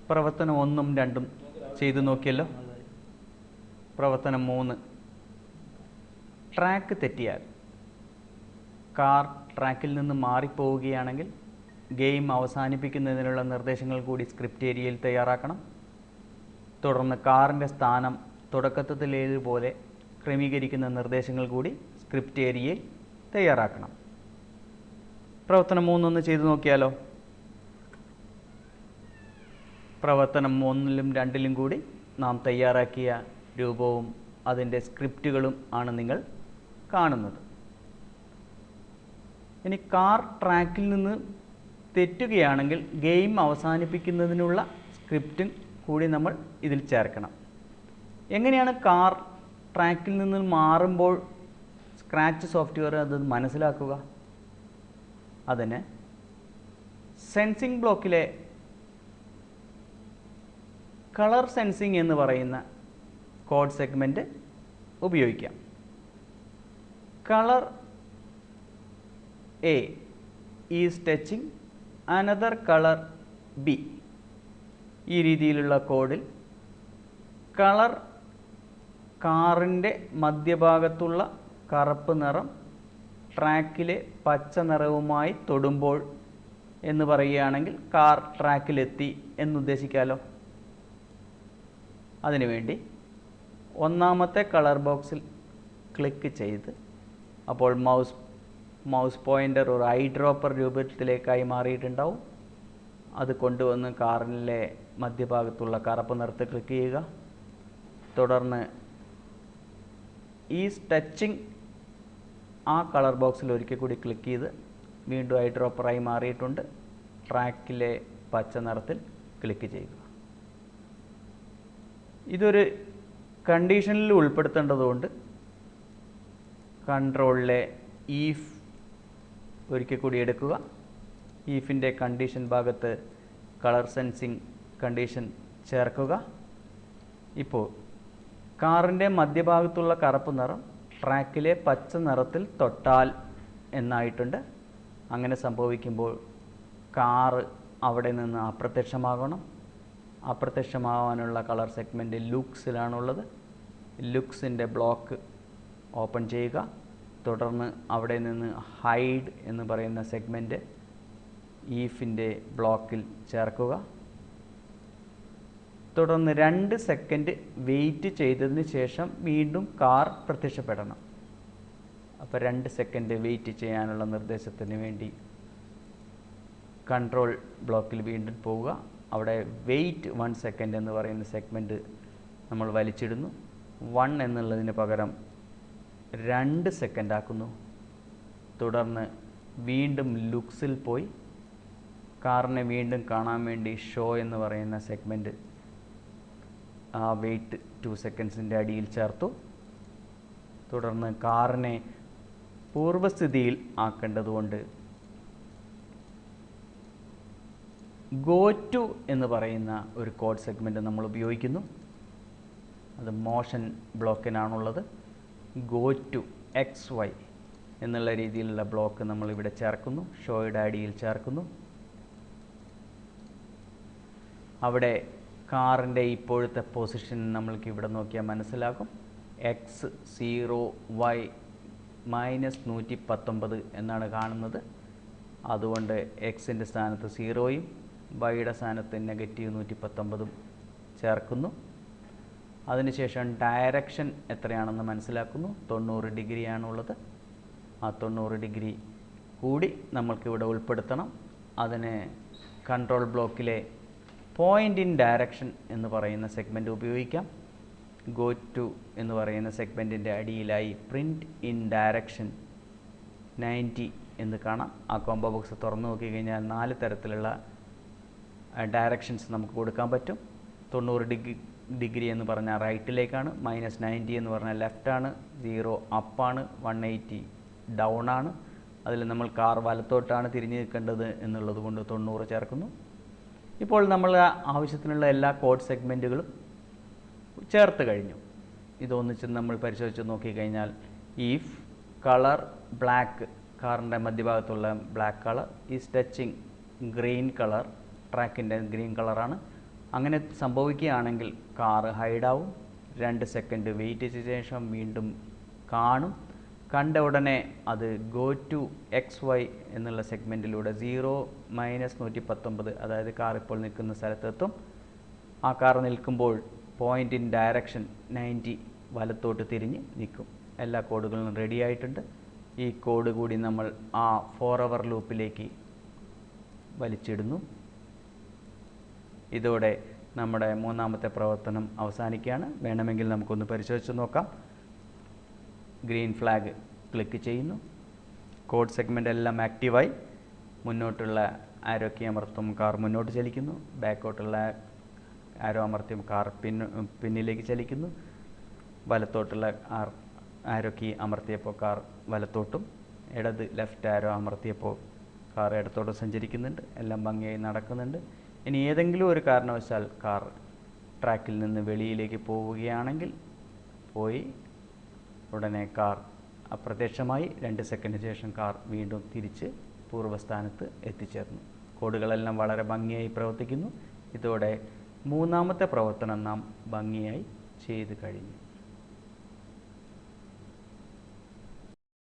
പ്രവർത്തനം 1 ഉം 2 ഉം ചെയ്തു നോക്കിയല്ലോ. പ്രവർത്തനം 3. ട്രാക്ക് തെറ്റിയാൽ, കാർ ട്രാക്കിൽ നിന്ന് മാറിപ്പോവുകയാണെങ്കിൽ ഗെയിം അവസാനിപ്പിക്കുന്നതിനുള്ള നിർദ്ദേശങ്ങൾ കൂടി സ്ക്രിപ്റ്റ് ഏരിയയിൽ തയ്യാറാക്കണം. തുടർന്ന് കാറിൻ്റെ സ്ഥാനം തുടക്കത്തിലേതുപോലെ ക്രമീകരിക്കുന്ന നിർദ്ദേശങ്ങൾ കൂടി സ്ക്രിപ്റ്റ് ഏരിയയിൽ തയ്യാറാക്കണം. പ്രവർത്തനം 3 ഒന്ന് ചെയ്തു നോക്കിയാലോ. പ്രവർത്തനം 1 ലും 2 ലും കൂടി നാം തയ്യാറാക്കിയ രൂപവും അതിൻ്റെ സ്ക്രിപ്റ്റുകളും ആണ് നിങ്ങൾ കാണുന്നത്. ഇനി കാർ ട്രാക്കിൽ നിന്ന് തെറ്റുകയാണെങ്കിൽ ഗെയിം അവസാനിപ്പിക്കുന്നതിനുള്ള സ്ക്രിപ്റ്റും കൂടി നമ്മൾ ഇതിൽ ചേർക്കണം. എങ്ങനെയാണ് കാർ ട്രാക്കിൽ നിന്ന് മാറുമ്പോൾ സ്ക്രാച്ച് സോഫ്റ്റ്വെയർ അത് മനസ്സിലാക്കുക? അതിന് സെൻസിങ് ബ്ലോക്കിലെ കളർ സെൻസിങ് എന്ന് പറയുന്ന കോഡ് സെഗ്മെൻറ്റ് ഉപയോഗിക്കാം. Colour A is touching another colour B. ഈ രീതിയിലുള്ള കോഡിൽ കളർ കാറിൻ്റെ മധ്യഭാഗത്തുള്ള കറുപ്പ് നിറം ട്രാക്കിലെ പച്ച നിറവുമായി തൊടുമ്പോൾ എന്ന് പറയുകയാണെങ്കിൽ കാർ ട്രാക്കിലെത്തി എന്നുദ്ദേശിക്കാമല്ലോ. അതിനുവേണ്ടി ഒന്നാമത്തെ കളർ ബോക്സിൽ ക്ലിക്ക് ചെയ്ത്, അപ്പോൾ മൗസ് പോയിൻ്റർ ഒരു ഐ ഡ്രോപ്പർ രൂപത്തിലേക്കായി മാറിയിട്ടുണ്ടാവും. അത് കൊണ്ടുവന്ന് കാറിലെ മധ്യഭാഗത്തുള്ള കറുപ്പ് നിറത്ത് ക്ലിക്ക് ചെയ്യുക. തുടർന്ന് ഈസ് ടച്ചിങ് ആ കളർ ബോക്സിൽ ഒരിക്കൽ കൂടി ക്ലിക്ക് ചെയ്ത് വീണ്ടും ഐ ഡ്രോപ്പറായി മാറിയിട്ടുണ്ട്. ട്രാക്കിലെ പച്ച നിറത്തിൽ ക്ലിക്ക് ചെയ്യുക. ഇതൊരു കണ്ടീഷനിൽ ഉൾപ്പെടുത്തേണ്ടതുകൊണ്ട് കൺട്രോളിലെ ഈഫ് ഒരിക്കൽ കൂടി എടുക്കുക. ഈഫിൻ്റെ കണ്ടീഷൻ ഭാഗത്ത് കളർ സെൻസിങ് കണ്ടീഷൻ ചേർക്കുക. ഇപ്പോൾ കാറിൻ്റെ മധ്യഭാഗത്തുള്ള കറുപ്പ് നിറം ട്രാക്കിലെ പച്ച നിറത്തിൽ തൊട്ടാൽ എന്നായിട്ടുണ്ട്. അങ്ങനെ സംഭവിക്കുമ്പോൾ കാറ് അവിടെ നിന്ന് അപ്രത്യക്ഷമാകണം. അപ്രത്യക്ഷമാകാനുള്ള കളർ സെഗ്മെൻറ്റ് ലുക്സിലാണുള്ളത്. ലുക്സിൻ്റെ ബ്ലോക്ക് ഓപ്പൺ ചെയ്യുക. തുടർന്ന് അവിടെ നിന്ന് ഹൈഡ് എന്ന് പറയുന്ന സെഗ്മെൻറ്റ് ഈഫിൻ്റെ ബ്ലോക്കിൽ ചേർക്കുക. തുടർന്ന് 2 സെക്കൻഡ് വെയിറ്റ് ചെയ്തതിന് ശേഷം വീണ്ടും കാർ പ്രത്യക്ഷപ്പെടണം. അപ്പോൾ 2 സെക്കൻഡ് വെയിറ്റ് ചെയ്യാനുള്ള നിർദ്ദേശത്തിന് വേണ്ടി കൺട്രോൾ ബ്ലോക്കിൽ വീണ്ടും പോവുക. അവിടെ വെയിറ്റ് 1 സെക്കൻഡ് എന്ന് പറയുന്ന സെഗ്മെൻറ്റ് നമ്മൾ വലിച്ചിടുന്നു. 1 എന്നുള്ളതിന് പകരം 2 സെക്കൻഡ് ആക്കുന്നു. തുടർന്ന് വീണ്ടും ലുക്സിൽ പോയി കാറിനെ വീണ്ടും കാണാൻ വേണ്ടി ഷോ എന്ന് പറയുന്ന സെഗ്മെൻറ്റ് ആ വെയിറ്റ് 2 സെക്കൻഡ്സിൻ്റെ അടിയിൽ ചേർത്തു. തുടർന്ന് കാറിനെ പൂർവ്വസ്ഥിതിയിൽ ആക്കേണ്ടതുകൊണ്ട് ഗോ ടു എന്ന് പറയുന്ന ഒരു കോഡ് സെഗ്മെൻറ്റ് നമ്മൾ ഉപയോഗിക്കുന്നു. അത് മോഷൻ ബ്ലോക്കിനാണുള്ളത്. ഗോ ടു XY എന്നുള്ള രീതിയിലുള്ള ബ്ലോക്ക് നമ്മളിവിടെ ചേർക്കുന്നു. ഷോയുടെ അടിയിൽ ചേർക്കുന്നു. അവിടെ കാറിൻ്റെ ഇപ്പോഴത്തെ പൊസിഷൻ നമ്മൾക്ക് ഇവിടെ നോക്കിയാൽ മനസ്സിലാകും. X0 Y -119 എന്നാണ് കാണുന്നത്. അതുകൊണ്ട് എക്സിൻ്റെ സ്ഥാനത്ത് 0യും വൈയുടെ സ്ഥാനത്ത് -119 ചേർക്കുന്നു. അതിനുശേഷം ഡയറക്ഷൻ എത്രയാണെന്ന് മനസ്സിലാക്കുന്നു. 90 ഡിഗ്രിയാണുള്ളത്. ആ 90 ഡിഗ്രി കൂടി നമ്മൾക്കിവിടെ ഉൾപ്പെടുത്തണം. അതിന് കൺട്രോൾ ബ്ലോക്കിലെ പോയിൻ്റ് ഇൻ ഡയറക്ഷൻ എന്ന് പറയുന്ന സെഗ്മെൻറ്റ് ഉപയോഗിക്കാം. ഗോ ടു എന്ന് പറയുന്ന സെഗ്മെൻറ്റിൻ്റെ അടിയിലായി പ്രിൻറ്റ് ഇൻ ഡയറക്ഷൻ 90 എന്ന് കാണാം. ആ കോംബോ ബോക്സ് തുറന്നു നോക്കിക്കഴിഞ്ഞാൽ 4 തരത്തിലുള്ള ഡയറക്ഷൻസ് നമുക്ക് കൊടുക്കാൻ പറ്റും. 90 ഡിഗ്രി എന്ന് പറഞ്ഞാൽ റൈറ്റിലേക്കാണ്, -90 എന്ന് പറഞ്ഞാൽ ലെഫ്റ്റാണ്, 0 അപ്പാണ്, 180 ഡൗൺ ആണ്. അതിൽ നമ്മൾ കാർ വലത്തോട്ടാണ് തിരിഞ്ഞ് നിൽക്കേണ്ടത് എന്നുള്ളത് കൊണ്ട് 90 ചേർക്കുന്നു. ഇപ്പോൾ നമ്മൾ ആവശ്യത്തിനുള്ള എല്ലാ കോഡ് സെഗ്മെൻറ്റുകളും ചേർത്ത് കഴിഞ്ഞു. ഇതൊന്നിച്ച് നമ്മൾ പരിശോധിച്ച് നോക്കിക്കഴിഞ്ഞാൽ ഈഫ് കളർ ബ്ലാക്ക്, കാറിൻ്റെ മധ്യഭാഗത്തുള്ള black colour is touching green colour, ട്രാക്കിൻ്റെ ഗ്രീൻ കളറാണ്. അങ്ങനെ സംഭവിക്കുകയാണെങ്കിൽ കാറ് ഹൈഡാവും. 2 സെക്കൻഡ് വെയിറ്റ് ചെയ്ത ശേഷം വീണ്ടും കാണും. കണ്ട ഉടനെ അത് ഗോ ടു XY എന്നുള്ള സെഗ്മെൻറ്റിലൂടെ 0 - 119, അതായത് കാർ ഇപ്പോൾ നിൽക്കുന്ന സ്ഥലത്തെത്തും. ആ കാർ നിൽക്കുമ്പോൾ പോയിൻ്റ് ഇൻ ഡയറക്ഷൻ 90 വലത്തോട്ട് തിരിഞ്ഞ് നിൽക്കും. എല്ലാ കോഡുകളും റെഡി ആയിട്ടുണ്ട്. ഈ കോഡ് കൂടി നമ്മൾ ആ ഫോർഎവർ ലൂപ്പിലേക്ക് വലിച്ചിടുന്നു. ഇതോടെ നമ്മുടെ മൂന്നാമത്തെ പ്രവർത്തനം അവസാനിക്കുകയാണ്. വേണമെങ്കിൽ നമുക്കൊന്ന് പരിശോധിച്ച് നോക്കാം. ഗ്രീൻ ഫ്ലാഗ് ക്ലിക്ക് ചെയ്യുന്നു. കോഡ് സെഗ്മെൻ്റ് എല്ലാം ആക്റ്റീവായി. മുന്നോട്ടുള്ള ആരോ കീ അമർത്തും കാർ മുന്നോട്ട് ചലിക്കുന്നു. ബാക്കോട്ടുള്ള ആരോ അമർത്തിയും കാർ പിന്നിലേക്ക് ചലിക്കുന്നു. വലത്തോട്ടുള്ള ആരോ കീ അമർത്തിയപ്പോൾ കാർ വലത്തോട്ടും, ഇടത് ലെഫ്റ്റ് ആരോ അമർത്തിയപ്പോൾ കാർ ഇടത്തോട്ടും സഞ്ചരിക്കുന്നുണ്ട്. എല്ലാം ഭംഗിയായി നടക്കുന്നുണ്ട്. ഇനി ഏതെങ്കിലും ഒരു കാരണവശാൽ കാർ ട്രാക്കിൽ നിന്ന് വെളിയിലേക്ക് പോവുകയാണെങ്കിൽ പോയി ഉടനെ കാർ അപ്രത്യക്ഷമായി. 2 സെക്കൻഡിന് ശേഷം കാർ വീണ്ടും തിരിച്ച് പൂർവ്വസ്ഥാനത്ത് എത്തിച്ചേർന്നു. കോഡുകളെല്ലാം വളരെ ഭംഗിയായി പ്രവർത്തിക്കുന്നു. ഇതോടെ മൂന്നാമത്തെ പ്രവർത്തനം നാം ഭംഗിയായി ചെയ്തു കഴിഞ്ഞു.